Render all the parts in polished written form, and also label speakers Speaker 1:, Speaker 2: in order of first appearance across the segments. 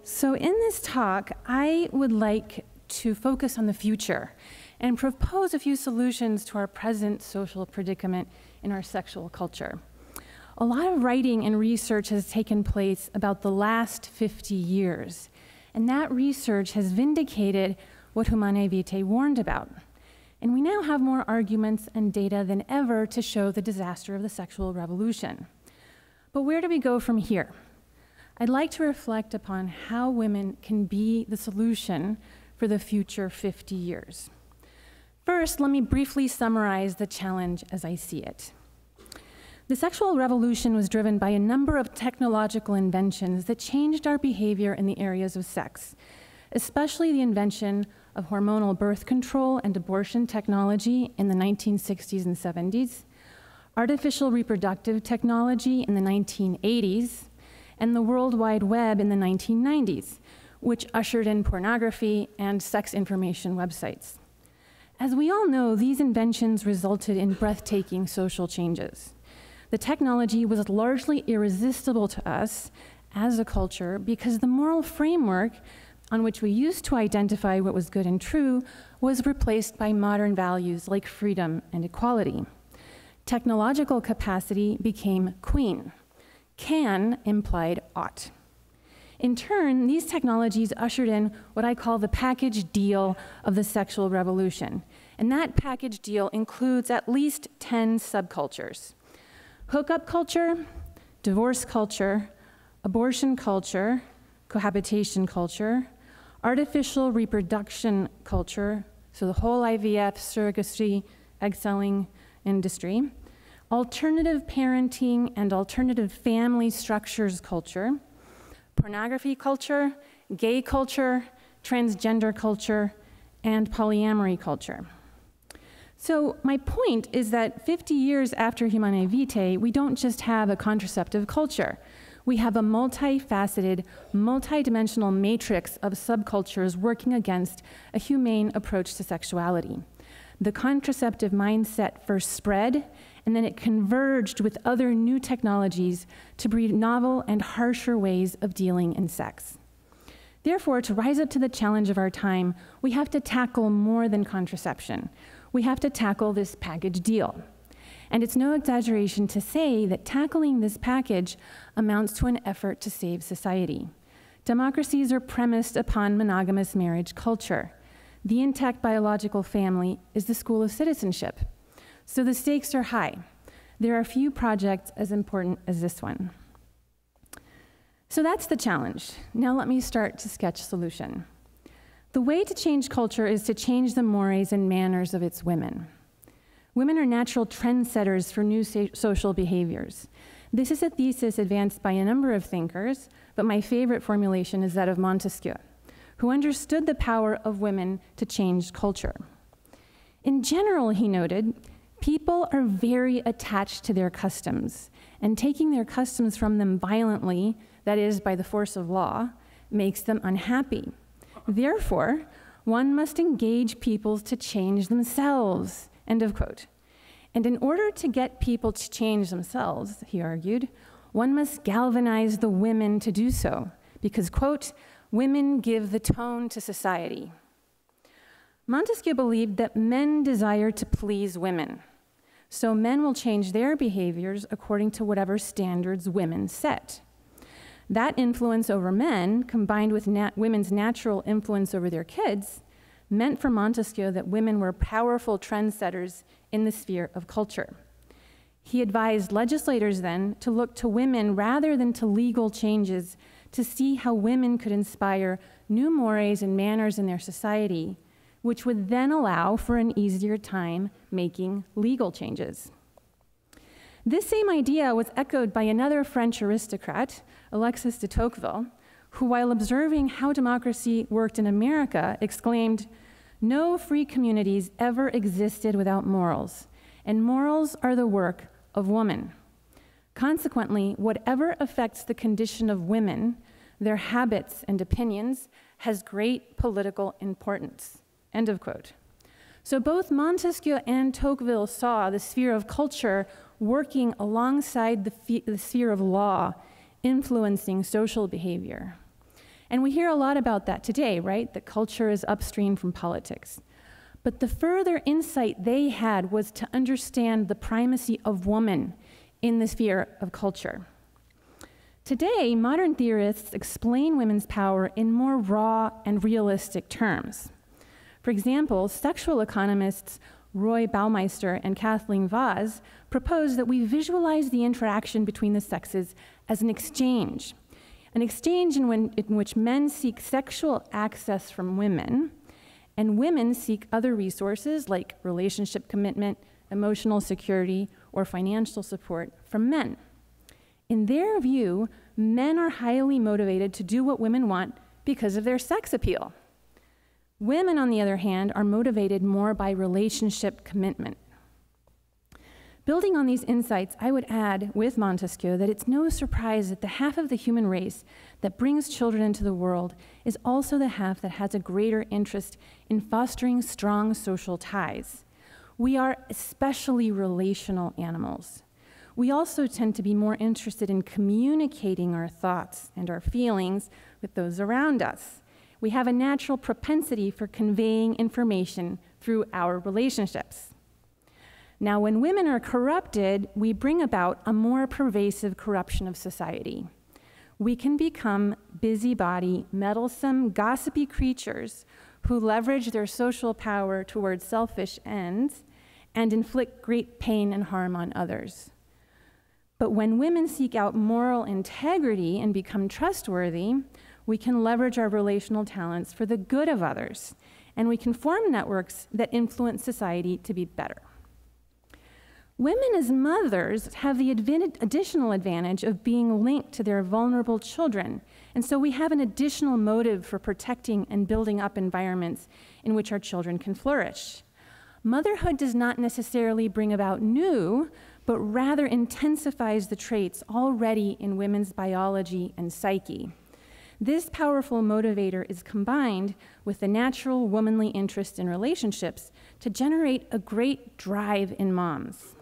Speaker 1: So in this talk, I would like to focus on the future and propose a few solutions to our present social predicament in our sexual culture. A lot of writing and research has taken place about the last 50 years, and that research has vindicated what Humanae Vitae warned about. And we now have more arguments and data than ever to show the disaster of the sexual revolution. But where do we go from here? I'd like to reflect upon how women can be the solution for the future 50 years. First, let me briefly summarize the challenge as I see it. The sexual revolution was driven by a number of technological inventions that changed our behavior in the areas of sex, especially the invention of hormonal birth control and abortion technology in the 1960s and 70s, artificial reproductive technology in the 1980s, and the World Wide Web in the 1990s, which ushered in pornography and sex information websites. As we all know, these inventions resulted in breathtaking social changes. The technology was largely irresistible to us as a culture because the moral framework on which we used to identify what was good and true was replaced by modern values like freedom and equality. Technological capacity became queen. Can implied ought. In turn, these technologies ushered in what I call the package deal of the sexual revolution. And that package deal includes at least 10 subcultures: hookup culture, divorce culture, abortion culture, cohabitation culture, artificial reproduction culture, so the whole IVF, surrogacy, egg selling industry, alternative parenting and alternative family structures culture, pornography culture, gay culture, transgender culture, and polyamory culture. So my point is that 50 years after Humanae Vitae, we don't just have a contraceptive culture. We have a multifaceted, multidimensional matrix of subcultures working against a humane approach to sexuality. The contraceptive mindset first spread, and then it converged with other new technologies to breed novel and harsher ways of dealing in sex. Therefore, to rise up to the challenge of our time, we have to tackle more than contraception. We have to tackle this package deal. And it's no exaggeration to say that tackling this package amounts to an effort to save society. Democracies are premised upon monogamous marriage culture. The intact biological family is the school of citizenship. So the stakes are high. There are few projects as important as this one. So that's the challenge. Now let me start to sketch a solution. The way to change culture is to change the mores and manners of its women. Women are natural trendsetters for new social behaviors. This is a thesis advanced by a number of thinkers, but my favorite formulation is that of Montesquieu, who understood the power of women to change culture. In general, he noted, people are very attached to their customs, and taking their customs from them violently, that is, by the force of law, makes them unhappy. Therefore, one must engage people to change themselves, end of quote. And in order to get people to change themselves, he argued, one must galvanize the women to do so, because, quote, women give the tone to society. Montesquieu believed that men desire to please women, so men will change their behaviors according to whatever standards women set. That influence over men, combined with women's natural influence over their kids, meant for Montesquieu that women were powerful trendsetters in the sphere of culture. He advised legislators then to look to women rather than to legal changes to see how women could inspire new mores and manners in their society, which would then allow for an easier time making legal changes. This same idea was echoed by another French aristocrat, Alexis de Tocqueville, who, while observing how democracy worked in America, exclaimed, "No free communities ever existed without morals, and morals are the work of woman. Consequently, whatever affects the condition of women, their habits and opinions, has great political importance." End of quote. So both Montesquieu and Tocqueville saw the sphere of culture working alongside the sphere of law, influencing social behavior. And we hear a lot about that today, right? That culture is upstream from politics. But the further insight they had was to understand the primacy of woman in the sphere of culture. Today, modern theorists explain women's power in more raw and realistic terms. For example, sexual economists Roy Baumeister and Kathleen Vaz propose that we visualize the interaction between the sexes as an exchange in which men seek sexual access from women, and women seek other resources like relationship commitment, emotional security, or financial support from men. In their view, men are highly motivated to do what women want because of their sex appeal. Women, on the other hand, are motivated more by relationship commitment. Building on these insights, I would add, with Montesquieu, that it's no surprise that the half of the human race that brings children into the world is also the half that has a greater interest in fostering strong social ties. We are especially relational animals. We also tend to be more interested in communicating our thoughts and our feelings with those around us. We have a natural propensity for conveying information through our relationships. Now, when women are corrupted, we bring about a more pervasive corruption of society. We can become busybody, meddlesome, gossipy creatures who leverage their social power towards selfish ends and inflict great pain and harm on others. But when women seek out moral integrity and become trustworthy, we can leverage our relational talents for the good of others, and we can form networks that influence society to be better. Women as mothers have the additional advantage of being linked to their vulnerable children, and so we have an additional motive for protecting and building up environments in which our children can flourish. Motherhood does not necessarily bring about new, but rather intensifies the traits already in women's biology and psyche. This powerful motivator is combined with the natural womanly interest in relationships to generate a great drive in moms.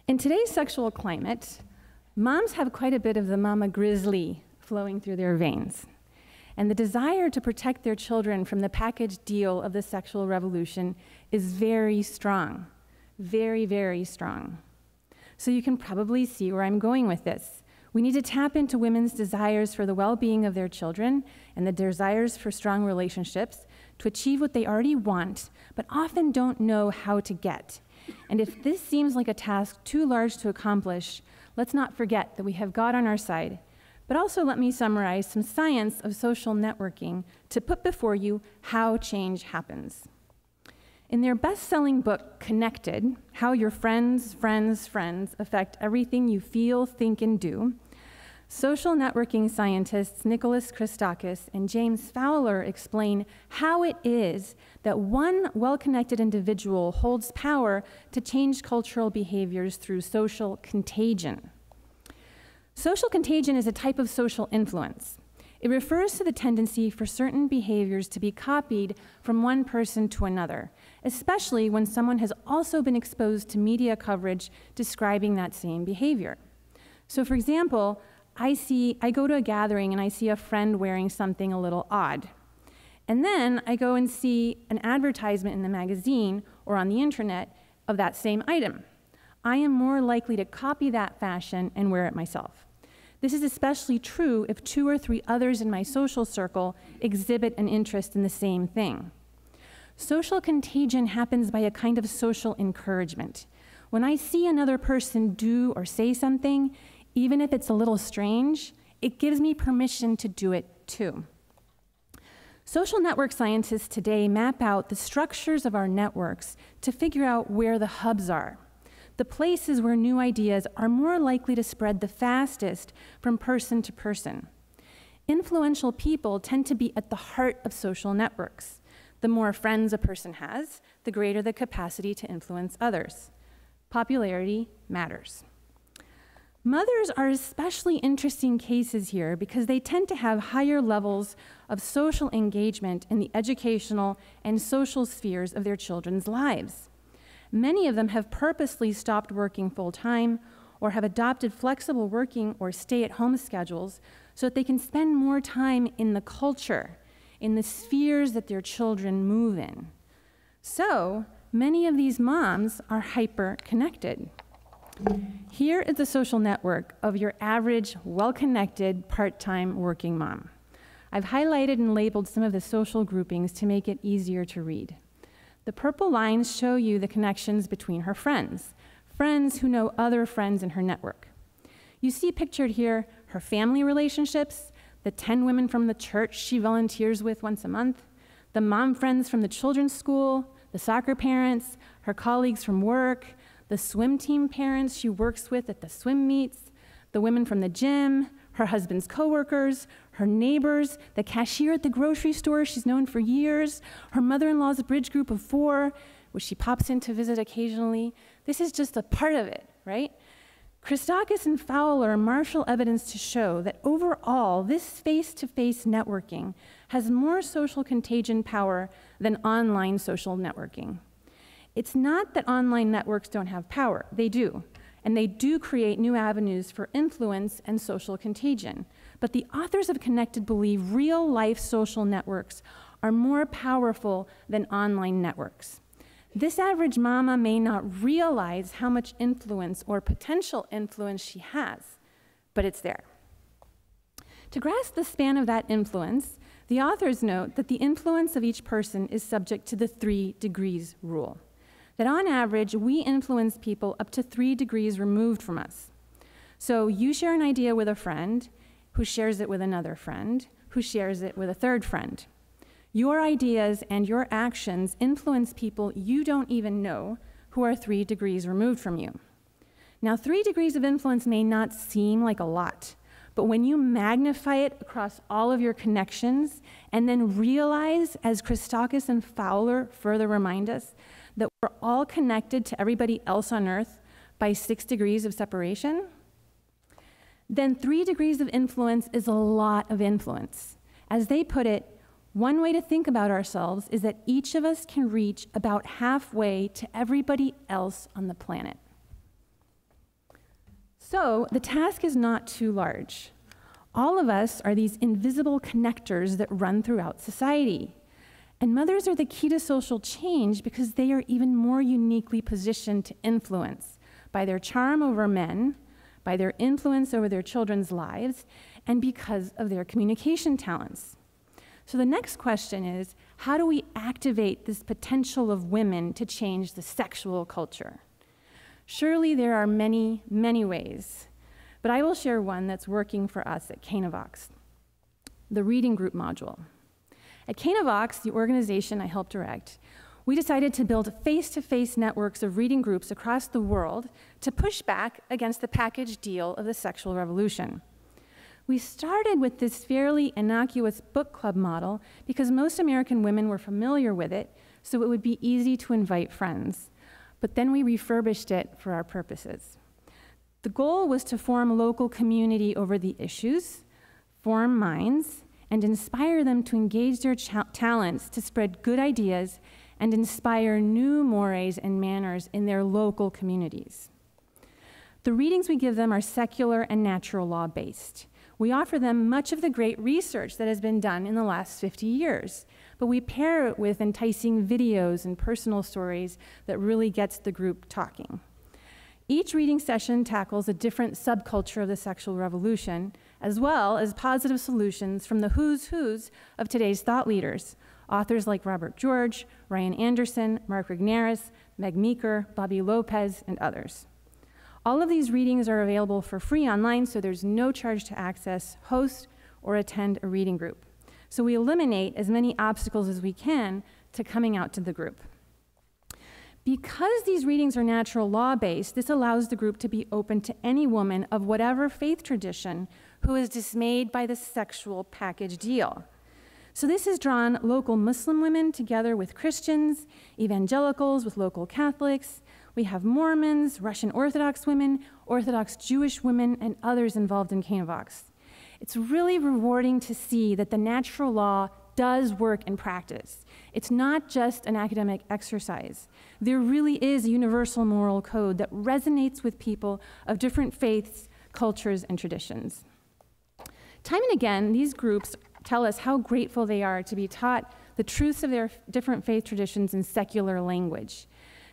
Speaker 1: In today's sexual climate, moms have quite a bit of the mama grizzly flowing through their veins. And the desire to protect their children from the package deal of the sexual revolution is very strong, very, very strong. So you can probably see where I'm going with this. We need to tap into women's desires for the well-being of their children and the desires for strong relationships to achieve what they already want, but often don't know how to get. And if this seems like a task too large to accomplish, let's not forget that we have God on our side. But also let me summarize some science of social networking to put before you how change happens. In their best-selling book, Connected, How Your Friends' Affect Everything You Feel, Think, and Do, social networking scientists Nicholas Christakis and James Fowler explain how it is that one well-connected individual holds power to change cultural behaviors through social contagion. Social contagion is a type of social influence. It refers to the tendency for certain behaviors to be copied from one person to another, especially when someone has also been exposed to media coverage describing that same behavior. So for example, I go to a gathering and I see a friend wearing something a little odd. And then I go and see an advertisement in the magazine or on the internet of that same item. I am more likely to copy that fashion and wear it myself. This is especially true if 2 or 3 others in my social circle exhibit an interest in the same thing. Social contagion happens by a kind of social encouragement. When I see another person do or say something, even if it's a little strange, it gives me permission to do it too. Social network scientists today map out the structures of our networks to figure out where the hubs are, the places where new ideas are more likely to spread the fastest from person to person. Influential people tend to be at the heart of social networks. The more friends a person has, the greater the capacity to influence others. Popularity matters. Mothers are especially interesting cases here because they tend to have higher levels of social engagement in the educational and social spheres of their children's lives. Many of them have purposely stopped working full-time or have adopted flexible working or stay-at-home schedules so that they can spend more time in the culture, in the spheres that their children move in. So, many of these moms are hyper-connected. Here is the social network of your average, well-connected, part-time working mom. I've highlighted and labeled some of the social groupings to make it easier to read. The purple lines show you the connections between her friends who know other friends in her network. You see pictured here her family relationships, the 10 women from the church she volunteers with once a month, the mom friends from the children's school, the soccer parents, her colleagues from work, the swim team parents she works with at the swim meets, the women from the gym, her husband's coworkers, her neighbors, the cashier at the grocery store she's known for years, her mother-in-law's bridge group of 4, which she pops in to visit occasionally. This is just a part of it, right? Christakis and Fowler marshal evidence to show that overall, this face-to-face networking has more social contagion power than online social networking. It's not that online networks don't have power, they do, and they do create new avenues for influence and social contagion. But the authors of Connected believe real-life social networks are more powerful than online networks. This average mama may not realize how much influence or potential influence she has, but it's there. To grasp the span of that influence, the authors note that the influence of each person is subject to the 3 degrees rule. That on average, we influence people up to 3 degrees removed from us. So you share an idea with a friend, who shares it with another friend, who shares it with a third friend. Your ideas and your actions influence people you don't even know who are 3 degrees removed from you. Now, 3 degrees of influence may not seem like a lot, but when you magnify it across all of your connections and then realize, as Christakis and Fowler further remind us, that we're all connected to everybody else on Earth by 6 degrees of separation, then 3 degrees of influence is a lot of influence. As they put it, one way to think about ourselves is that each of us can reach about halfway to everybody else on the planet. So the task is not too large. All of us are these invisible connectors that run throughout society. And mothers are the key to social change because they are even more uniquely positioned to influence by their charm over men, by their influence over their children's lives, and because of their communication talents. So the next question is, how do we activate this potential of women to change the sexual culture? Surely there are many, many ways, but I will share one that's working for us at Canavox, the reading group module. At Canavox, the organization I help direct, we decided to build face-to-face networks of reading groups across the world to push back against the package deal of the sexual revolution. We started with this fairly innocuous book club model because most American women were familiar with it, so it would be easy to invite friends. But then we refurbished it for our purposes. The goal was to form local community over the issues, form minds, and inspire them to engage their talents to spread good ideas and inspire new mores and manners in their local communities. The readings we give them are secular and natural law based. We offer them much of the great research that has been done in the last 50 years, but we pair it with enticing videos and personal stories that really gets the group talking. Each reading session tackles a different subculture of the sexual revolution, as well as positive solutions from the who's who's of today's thought leaders, authors like Robert George, Ryan Anderson, Mark Rignaris, Meg Meeker, Bobby Lopez, and others. All of these readings are available for free online, so there's no charge to access, host, or attend a reading group. So we eliminate as many obstacles as we can to coming out to the group. Because these readings are natural law-based, this allows the group to be open to any woman of whatever faith tradition who is dismayed by the sexual package deal. So this has drawn local Muslim women together with Christians, evangelicals with local Catholics, We have Mormons, Russian Orthodox women, Orthodox Jewish women, and others involved in Canavox. It's really rewarding to see that the natural law does work in practice. It's not just an academic exercise. There really is a universal moral code that resonates with people of different faiths, cultures, and traditions. Time and again, these groups tell us how grateful they are to be taught the truths of their different faith traditions in secular language.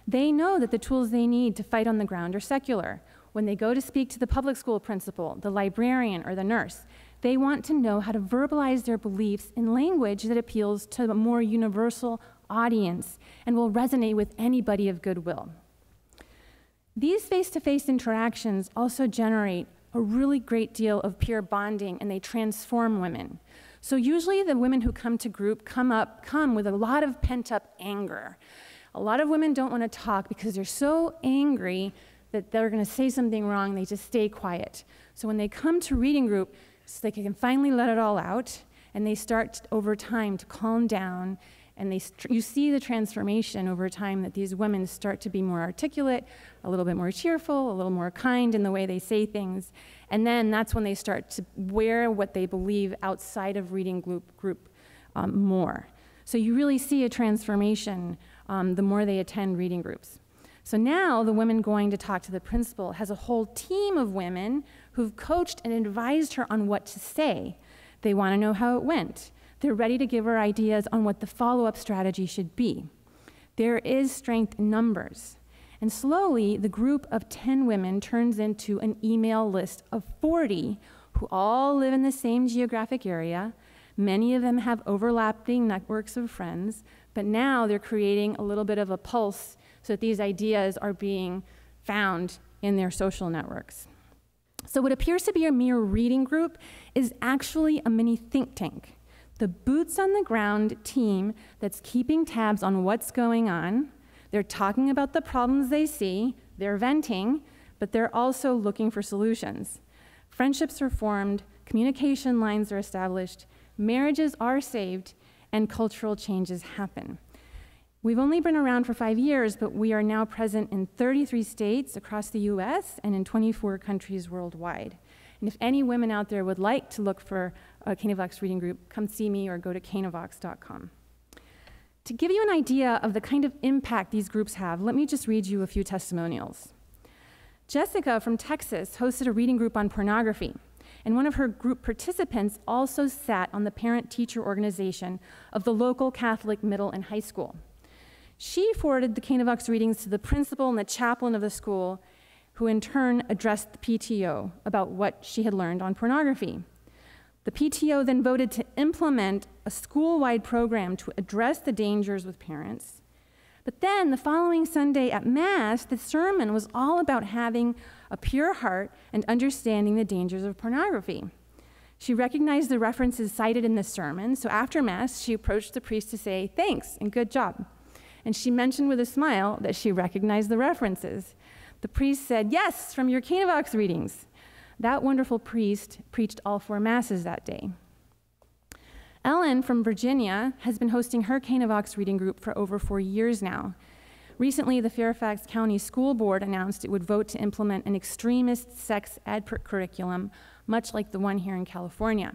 Speaker 1: They know that the tools they need to fight on the ground are secular. When they go to speak to the public school principal, the librarian, or the nurse, they want to know how to verbalize their beliefs in language that appeals to a more universal audience and will resonate with anybody of goodwill. These face-to-face interactions also generate a really great deal of peer bonding, and they transform women. So usually the women who come to group come with a lot of pent-up anger. A lot of women don't want to talk because they're so angry that they're going to say something wrong, they just stay quiet. So when they come to reading group, so they can finally let it all out, and they start over time to calm down, and you see the transformation over time that these women start to be more articulate, a little bit more cheerful, a little more kind in the way they say things, and then that's when they start to wear what they believe outside of reading group more. So you really see a transformation the more they attend reading groups. So now the woman going to talk to the principal has a whole team of women who've coached and advised her on what to say. They want to know how it went. They're ready to give her ideas on what the follow-up strategy should be. There is strength in numbers. And slowly, the group of 10 women turns into an email list of 40 who all live in the same geographic area. Many of them have overlapping networks of friends, but now they're creating a little bit of a pulse so that these ideas are being found in their social networks. So what appears to be a mere reading group is actually a mini think tank. The boots on the ground team that's keeping tabs on what's going on. They're talking about the problems they see, they're venting, but they're also looking for solutions. Friendships are formed, communication lines are established, marriages are saved, and cultural changes happen. We've only been around for 5 years, but we are now present in 33 states across the US and in 24 countries worldwide. And if any women out there would like to look for a Canavox reading group, come see me or go to canavox.com. To give you an idea of the kind of impact these groups have, let me just read you a few testimonials. Jessica from Texas hosted a reading group on pornography, and one of her group participants also sat on the parent-teacher organization of the local Catholic middle and high school. She forwarded the Canavox readings to the principal and the chaplain of the school, who in turn addressed the PTO about what she had learned on pornography. The PTO then voted to implement a school-wide program to address the dangers with parents. But then the following Sunday at Mass, the sermon was all about having a pure heart and understanding the dangers of pornography. She recognized the references cited in the sermon, so after Mass, she approached the priest to say, "Thanks and good job." And she mentioned with a smile that she recognized the references. The priest said, "Yes, from your Canavox readings." That wonderful priest preached all 4 Masses that day. Ellen from Virginia has been hosting her Canavox reading group for over 4 years now. Recently, the Fairfax County School Board announced it would vote to implement an extremist sex ed curriculum, much like the one here in California.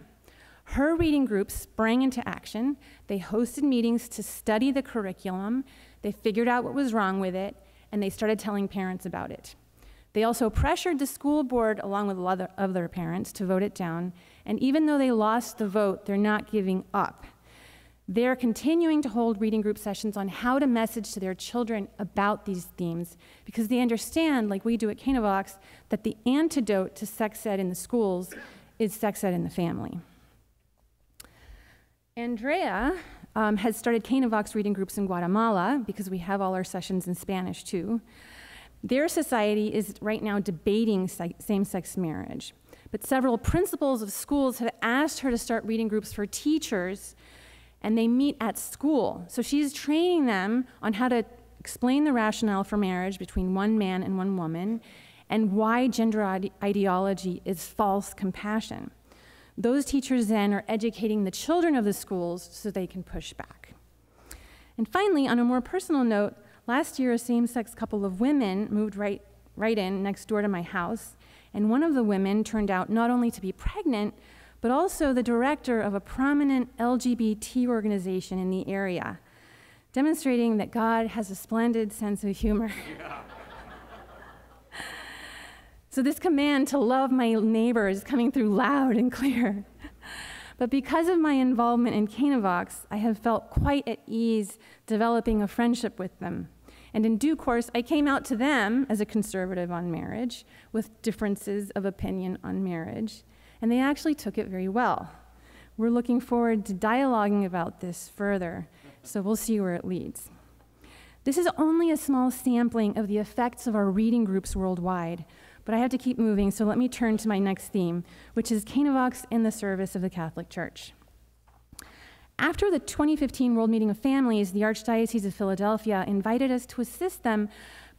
Speaker 1: Her reading group sprang into action. They hosted meetings to study the curriculum. They figured out what was wrong with it, and they started telling parents about it. They also pressured the school board, along with a lot of other parents, to vote it down. And even though they lost the vote, they're not giving up. They're continuing to hold reading group sessions on how to message to their children about these themes, because they understand, like we do at Canavox, that the antidote to sex ed in the schools is sex ed in the family. Andrea has started Canavox reading groups in Guatemala, because we have all our sessions in Spanish too. Their society is right now debating same-sex marriage, but several principals of schools have asked her to start reading groups for teachers, and they meet at school. So she's training them on how to explain the rationale for marriage between one man and one woman, and why gender ideology is false compassion. Those teachers then are educating the children of the schools so they can push back. And finally, on a more personal note, Last year, a same-sex couple of women moved right in next door to my house, and one of the women turned out not only to be pregnant, but also the director of a prominent LGBT organization in the area, demonstrating that God has a splendid sense of humor. Yeah. So this command to love my neighbors is coming through loud and clear. But because of my involvement in Canavox, I have felt quite at ease developing a friendship with them. And in due course, I came out to them as a conservative on marriage, with differences of opinion on marriage, and they actually took it very well. We're looking forward to dialoguing about this further, so we'll see where it leads. This is only a small sampling of the effects of our reading groups worldwide, but I have to keep moving, so let me turn to my next theme, which is Canavox in the service of the Catholic Church. After the 2015 World Meeting of Families, the Archdiocese of Philadelphia invited us to assist them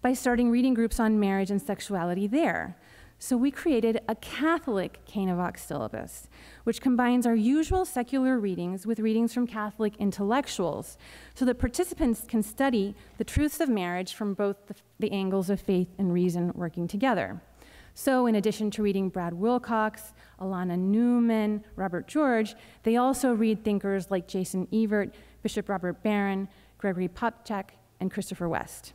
Speaker 1: by starting reading groups on marriage and sexuality there. So we created a Catholic Canavox syllabus, which combines our usual secular readings with readings from Catholic intellectuals, so that participants can study the truths of marriage from both the angles of faith and reason working together. So in addition to reading Brad Wilcox, Alana Newman, Robert George, they also read thinkers like Jason Evert, Bishop Robert Barron, Gregory Popcak, and Christopher West.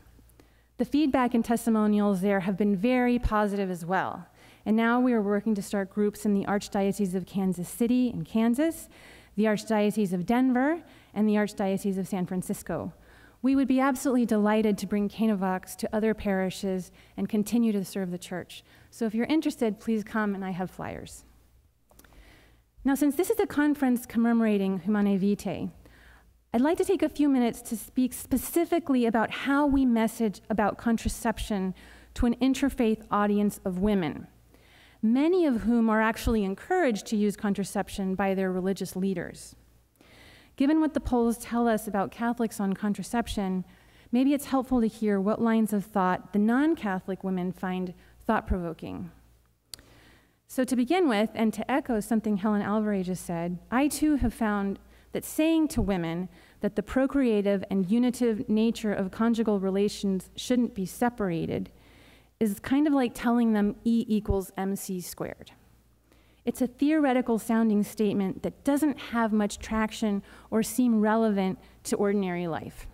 Speaker 1: The feedback and testimonials there have been very positive as well. And now we are working to start groups in the Archdiocese of Kansas City in Kansas, the Archdiocese of Denver, and the Archdiocese of San Francisco. We would be absolutely delighted to bring Canavox to other parishes and continue to serve the church. So if you're interested, please come, and I have flyers. Now, since this is a conference commemorating Humanae Vitae, I'd like to take a few minutes to speak specifically about how we message about contraception to an interfaith audience of women, many of whom are actually encouraged to use contraception by their religious leaders. Given what the polls tell us about Catholics on contraception, maybe it's helpful to hear what lines of thought the non-Catholic women find thought-provoking. So to begin with, and to echo something Helen Alvarez just said, I too have found that saying to women that the procreative and unitive nature of conjugal relations shouldn't be separated is kind of like telling them E equals MC squared. It's a theoretical sounding statement that doesn't have much traction or seem relevant to ordinary life.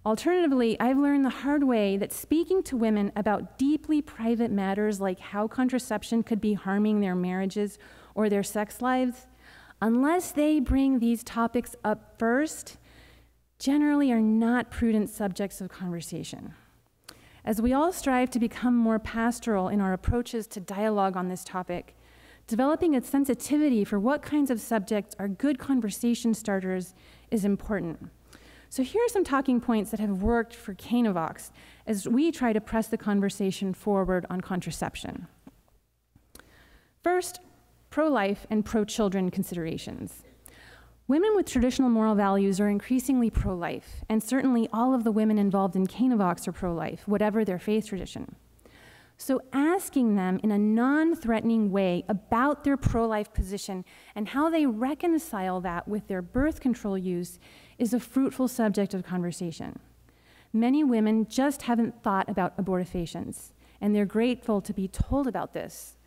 Speaker 1: Alternatively, I've learned the hard way that speaking to women about deeply private matters like how contraception could be harming their marriages or their sex lives, unless they bring these topics up first, generally are not prudent subjects of conversation. As we all strive to become more pastoral in our approaches to dialogue on this topic, developing a sensitivity for what kinds of subjects are good conversation starters is important. So here are some talking points that have worked for Canavox as we try to press the conversation forward on contraception. First, pro-life and pro-children considerations. Women with traditional moral values are increasingly pro-life, and certainly all of the women involved in Canavox are pro-life, whatever their faith tradition. So asking them in a non-threatening way about their pro-life position and how they reconcile that with their birth control use is a fruitful subject of conversation. Many women just haven't thought about abortifacients, and they're grateful to be told about this.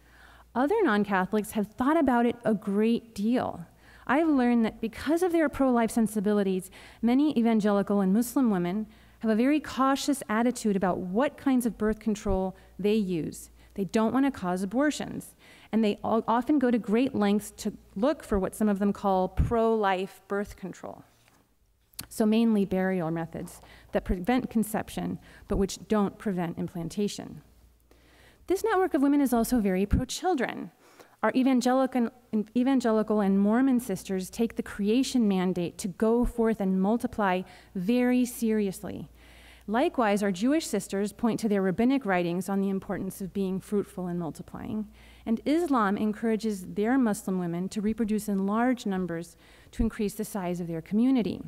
Speaker 1: Other non-Catholics have thought about it a great deal. I've learned that because of their pro-life sensibilities, many evangelical and Muslim women have a very cautious attitude about what kinds of birth control they use. They don't want to cause abortions, and they often go to great lengths to look for what some of them call pro-life birth control. So mainly burial methods that prevent conception, but which don't prevent implantation. This network of women is also very pro-children. Our evangelical and Mormon sisters take the creation mandate to go forth and multiply very seriously. Likewise, our Jewish sisters point to their rabbinic writings on the importance of being fruitful and multiplying. And Islam encourages their Muslim women to reproduce in large numbers to increase the size of their community.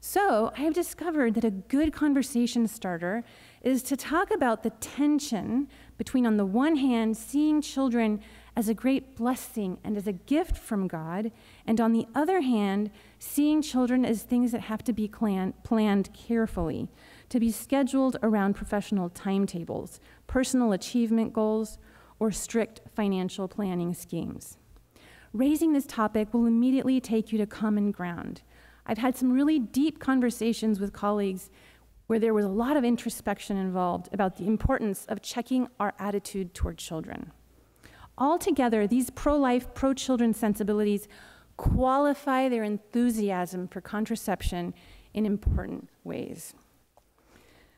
Speaker 1: So I have discovered that a good conversation starter is to talk about the tension between, on the one hand, seeing children as a great blessing and as a gift from God, and on the other hand, seeing children as things that have to be planned carefully, to be scheduled around professional timetables, personal achievement goals, or strict financial planning schemes. Raising this topic will immediately take you to common ground. I've had some really deep conversations with colleagues where there was a lot of introspection involved about the importance of checking our attitude toward children. Altogether, these pro-life, pro-children sensibilities qualify their enthusiasm for contraception in important ways.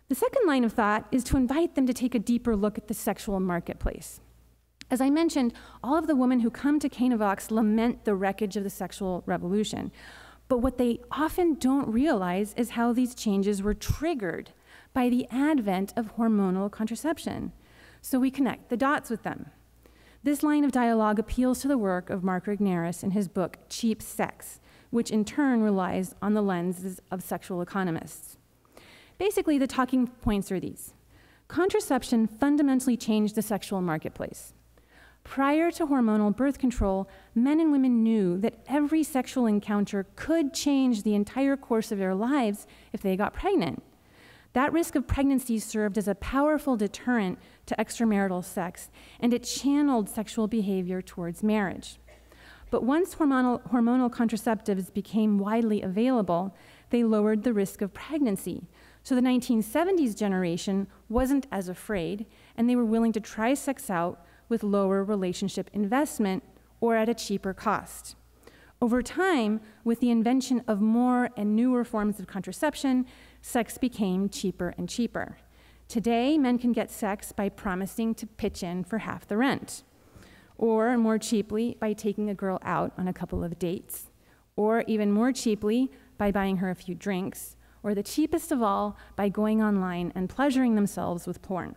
Speaker 1: The second line of thought is to invite them to take a deeper look at the sexual marketplace. As I mentioned, all of the women who come to Canavox lament the wreckage of the sexual revolution. But what they often don't realize is how these changes were triggered by the advent of hormonal contraception. So we connect the dots with them. This line of dialogue appeals to the work of Mark Regnerus in his book, Cheap Sex, which in turn relies on the lenses of sexual economists. Basically, the talking points are these. Contraception fundamentally changed the sexual marketplace. Prior to hormonal birth control, men and women knew that every sexual encounter could change the entire course of their lives if they got pregnant. That risk of pregnancy served as a powerful deterrent to extramarital sex, and it channeled sexual behavior towards marriage. But once hormonal contraceptives became widely available, they lowered the risk of pregnancy. So the 1970s generation wasn't as afraid, and they were willing to try sex out with lower relationship investment or at a cheaper cost. Over time, with the invention of more and newer forms of contraception, sex became cheaper and cheaper. Today, men can get sex by promising to pitch in for half the rent, or more cheaply, by taking a girl out on a couple of dates, or even more cheaply, by buying her a few drinks, or the cheapest of all, by going online and pleasuring themselves with porn.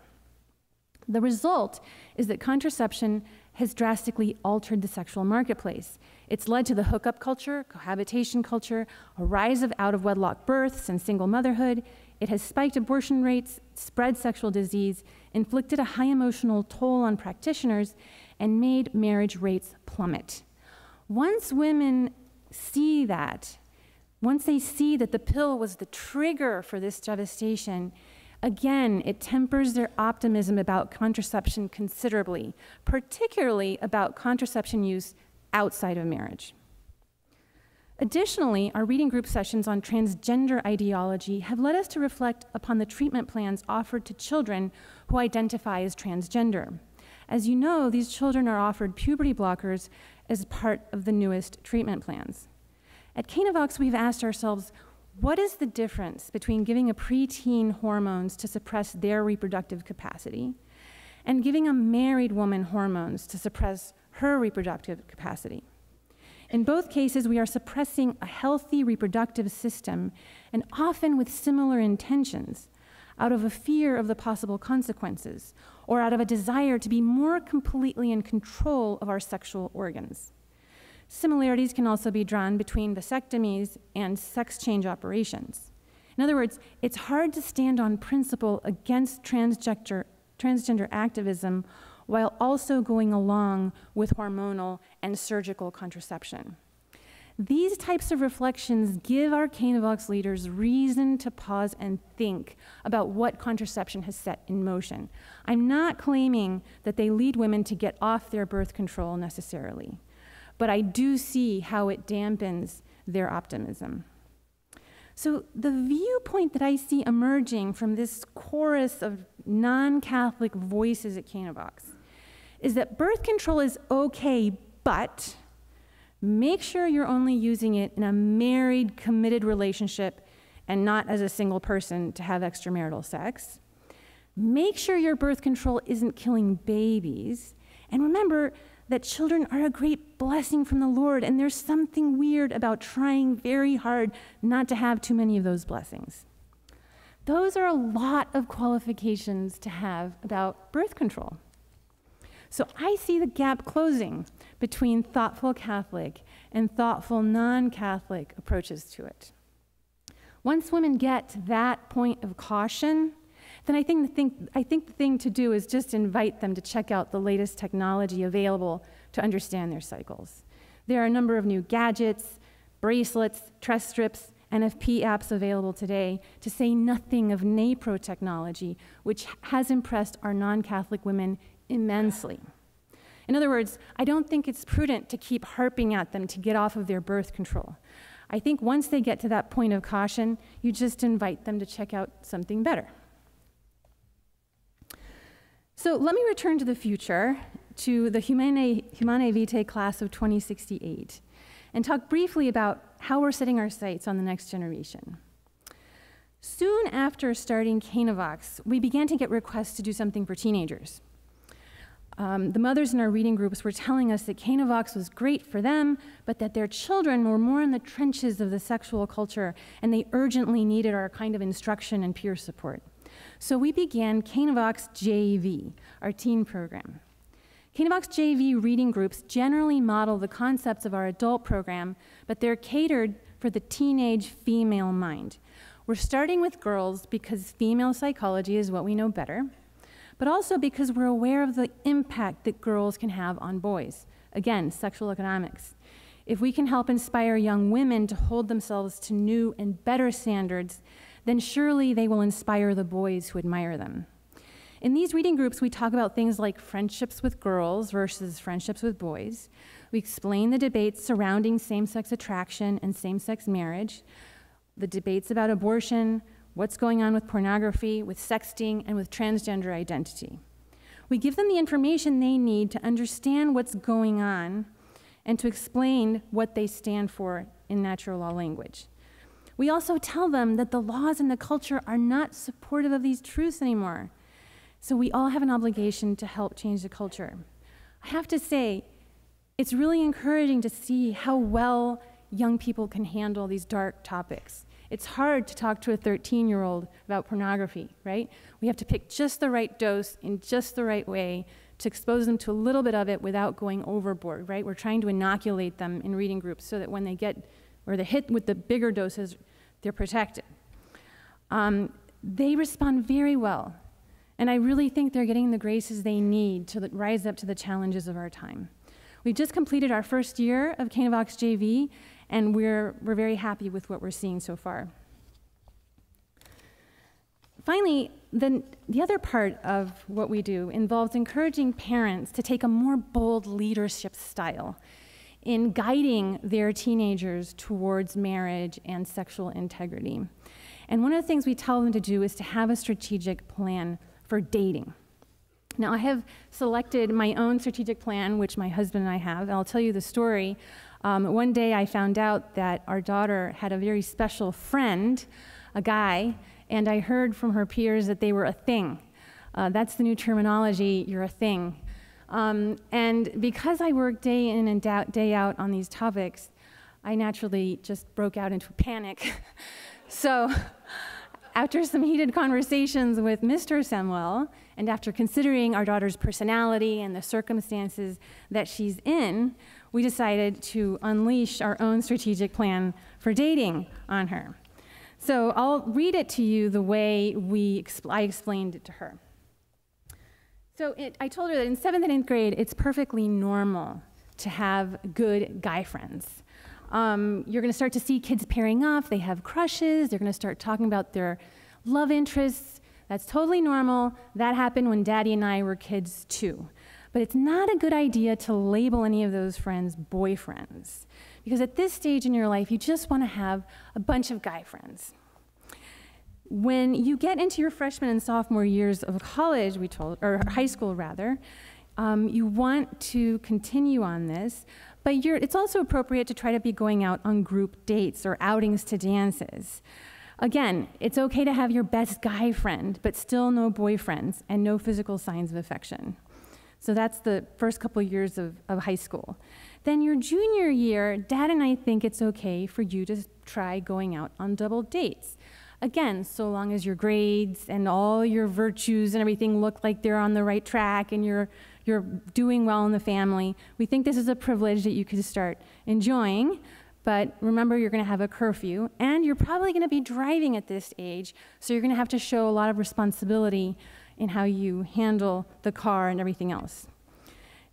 Speaker 1: The result is that contraception has drastically altered the sexual marketplace. It's led to the hookup culture, cohabitation culture, a rise of out-of-wedlock births and single motherhood. It has spiked abortion rates, spread sexual disease, inflicted a high emotional toll on practitioners, and made marriage rates plummet. Once women see that, once they see that the pill was the trigger for this devastation, again, it tempers their optimism about contraception considerably, particularly about contraception use outside of marriage. Additionally, our reading group sessions on transgender ideology have led us to reflect upon the treatment plans offered to children who identify as transgender. As you know, these children are offered puberty blockers as part of the newest treatment plans. At Canavox, we've asked ourselves, what is the difference between giving a preteen hormones to suppress their reproductive capacity and giving a married woman hormones to suppress her reproductive capacity? In both cases, we are suppressing a healthy reproductive system, and often with similar intentions, out of a fear of the possible consequences, or out of a desire to be more completely in control of our sexual organs. Similarities can also be drawn between vasectomies and sex change operations. In other words, it's hard to stand on principle against transgender activism while also going along with hormonal and surgical contraception. These types of reflections give our Canavox leaders reason to pause and think about what contraception has set in motion. I'm not claiming that they lead women to get off their birth control necessarily, but I do see how it dampens their optimism. So the viewpoint that I see emerging from this chorus of non-Catholic voices at Canavox is that birth control is okay, but make sure you're only using it in a married, committed relationship and not as a single person to have extramarital sex. Make sure your birth control isn't killing babies. And remember that children are a great blessing from the Lord, and there's something weird about trying very hard not to have too many of those blessings. Those are a lot of qualifications to have about birth control. So I see the gap closing between thoughtful Catholic and thoughtful non-Catholic approaches to it. Once women get to that point of caution, then I think the thing to do is just invite them to check out the latest technology available to understand their cycles. There are a number of new gadgets, bracelets, tress strips, NFP apps available today, to say nothing of NAPRO technology, which has impressed our non-Catholic women immensely. In other words, I don't think it's prudent to keep harping at them to get off of their birth control. I think once they get to that point of caution, you just invite them to check out something better. So let me return to the future, to the Humanae Vitae class of 2068, and talk briefly about how we're setting our sights on the next generation. Soon after starting Canavox, we began to get requests to do something for teenagers. The mothers in our reading groups were telling us that Canavox was great for them, but that their children were more in the trenches of the sexual culture, and they urgently needed our kind of instruction and peer support. So we began Canavox JV, our teen program. Canavox JV reading groups generally model the concepts of our adult program, but they're catered for the teenage female mind. We're starting with girls because female psychology is what we know better, but also because we're aware of the impact that girls can have on boys. Again, sexual economics. If we can help inspire young women to hold themselves to new and better standards, then surely they will inspire the boys who admire them. In these reading groups, we talk about things like friendships with girls versus friendships with boys. We explain the debates surrounding same-sex attraction and same-sex marriage, the debates about abortion, what's going on with pornography, with sexting, and with transgender identity. We give them the information they need to understand what's going on and to explain what they stand for in natural law language. We also tell them that the laws and the culture are not supportive of these truths anymore. So we all have an obligation to help change the culture. I have to say, it's really encouraging to see how well young people can handle these dark topics. It's hard to talk to a 13-year-old about pornography, right? We have to pick just the right dose in just the right way to expose them to a little bit of it without going overboard, right? We're trying to inoculate them in reading groups so that when they get, or they hit with the bigger doses, they're protected. They respond very well. And I really think they're getting the graces they need to rise up to the challenges of our time. We've just completed our first year of Canavox JV, and we're very happy with what we're seeing so far. Finally, the other part of what we do involves encouraging parents to take a more bold leadership style in guiding their teenagers towards marriage and sexual integrity. And one of the things we tell them to do is to have a strategic plan for dating. Now, I have selected my own strategic plan, which my husband and I have, and I'll tell you the story. One day I found out that our daughter had a very special friend, a guy, and I heard from her peers that they were a thing. That's the new terminology, you're a thing. And because I work day in and day out on these topics, I naturally just broke out into a panic. So after some heated conversations with Mr. Samuel, and after considering our daughter's personality and the circumstances that she's in, we decided to unleash our own strategic plan for dating on her. So I'll read it to you the way I explained it to her. So I told her that in 7th and 8th grade, it's perfectly normal to have good guy friends. You're going to start to see kids pairing off. They have crushes. They're going to start talking about their love interests. That's totally normal. That happened when Daddy and I were kids too. But it's not a good idea to label any of those friends boyfriends, because at this stage in your life, you just want to have a bunch of guy friends. When you get into your freshman and sophomore years of college, or high school rather, you want to continue on this, but it's also appropriate to try to be going out on group dates or outings to dances. Again, it's okay to have your best guy friend, but still no boyfriends and no physical signs of affection. So that's the first couple years of high school. Then your junior year, Dad and I think it's okay for you to try going out on double dates. Again, so long as your grades and all your virtues and everything look like they're on the right track and you're doing well in the family, we think this is a privilege that you can start enjoying. But remember, you're going to have a curfew, and you're probably going to be driving at this age, so you're going to have to show a lot of responsibility in how you handle the car and everything else.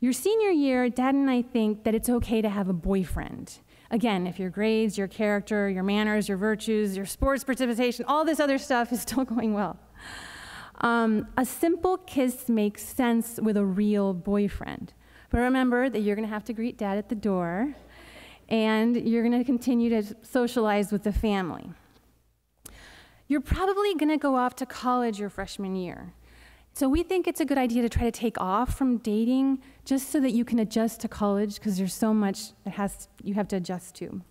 Speaker 1: Your senior year, Dad and I think that it's okay to have a boyfriend. Again, if your grades, your character, your manners, your virtues, your sports participation, all this other stuff is still going well. A simple kiss makes sense with a real boyfriend. But remember that you're going to have to greet Dad at the door, and you're going to continue to socialize with the family. You're probably going to go off to college your freshman year. So we think it's a good idea to try to take off from dating just so that you can adjust to college, because there's so much that you have to adjust to.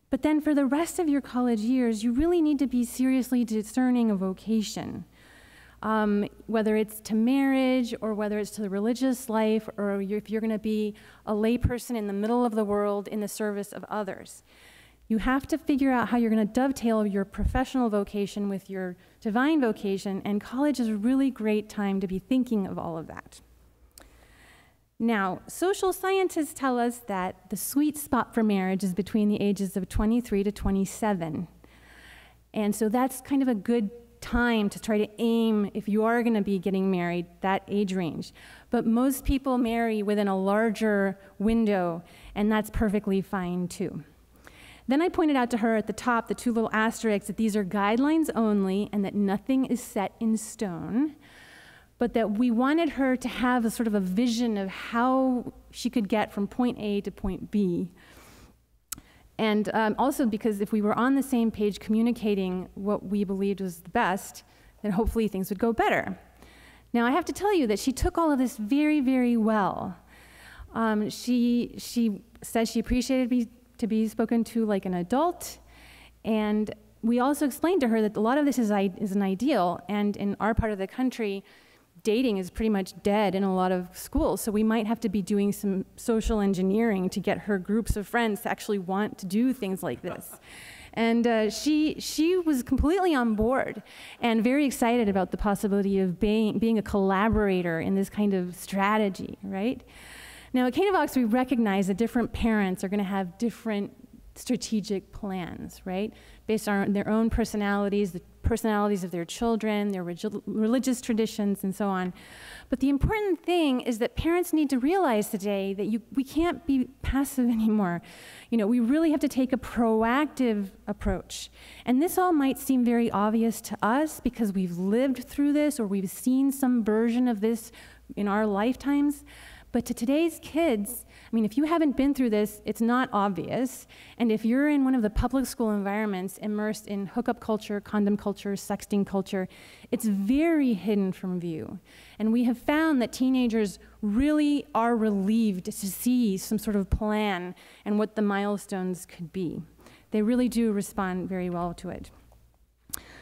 Speaker 1: But then for the rest of your college years, you really need to be seriously discerning a vocation. Whether it's to marriage, or whether it's to the religious life, or if you're going to be a layperson in the middle of the world in the service of others. You have to figure out how you're going to dovetail your professional vocation with your divine vocation, and college is a really great time to be thinking of all of that. Now, social scientists tell us that the sweet spot for marriage is between the ages of 23 to 27. And so that's kind of a good time to try to aim, if you are going to be getting married, that age range. But most people marry within a larger window, and that's perfectly fine too. Then I pointed out to her at the top, the two little asterisks, that these are guidelines only and that nothing is set in stone, but that we wanted her to have a sort of a vision of how she could get from point A to point B. And also because if we were on the same page communicating what we believed was the best, then hopefully things would go better. Now I have to tell you that she took all of this very, very well. She said she appreciated to be spoken to like an adult, and we also explained to her that a lot of this is an ideal, and in our part of the country, dating is pretty much dead in a lot of schools, so we might have to be doing some social engineering to get her groups of friends to actually want to do things like this. And she was completely on board and very excited about the possibility of being a collaborator in this kind of strategy, right? Now at Canavox, we recognize that different parents are going to have different strategic plans, right? Based on their own personalities, the personalities of their children, their religious traditions, and so on. But the important thing is that parents need to realize today that we can't be passive anymore. You know, we really have to take a proactive approach. And this all might seem very obvious to us because we've lived through this or we've seen some version of this in our lifetimes. But to today's kids, I mean, if you haven't been through this, it's not obvious. And if you're in one of the public school environments immersed in hookup culture, condom culture, sexting culture, it's very hidden from view. And we have found that teenagers really are relieved to see some sort of plan and what the milestones could be. They really do respond very well to it.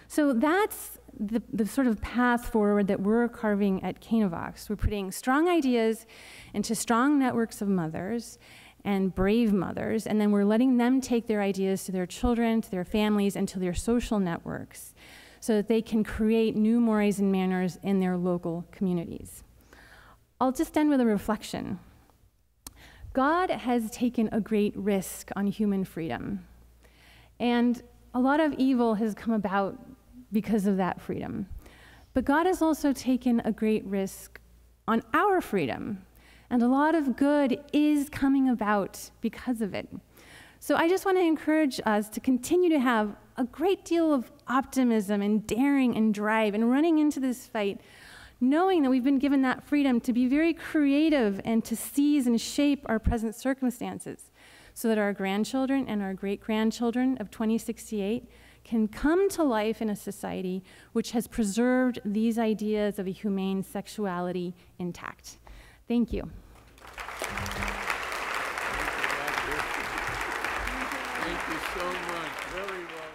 Speaker 1: So that's the sort of path forward that we're carving at Canavox. We're putting strong ideas into strong networks of mothers and brave mothers, and then we're letting them take their ideas to their children, to their families, and to their social networks so that they can create new mores and manners in their local communities. I'll just end with a reflection. God has taken a great risk on human freedom, and a lot of evil has come about because of that freedom. But God has also taken a great risk on our freedom, and a lot of good is coming about because of it. So I just want to encourage us to continue to have a great deal of optimism and daring and drive and running into this fight, knowing that we've been given that freedom to be very creative and to seize and shape our present circumstances so that our grandchildren and our great-grandchildren of 2068 can come to life in a society which has preserved these ideas of a humane sexuality intact. Thank you.
Speaker 2: Thank you so much. Very well.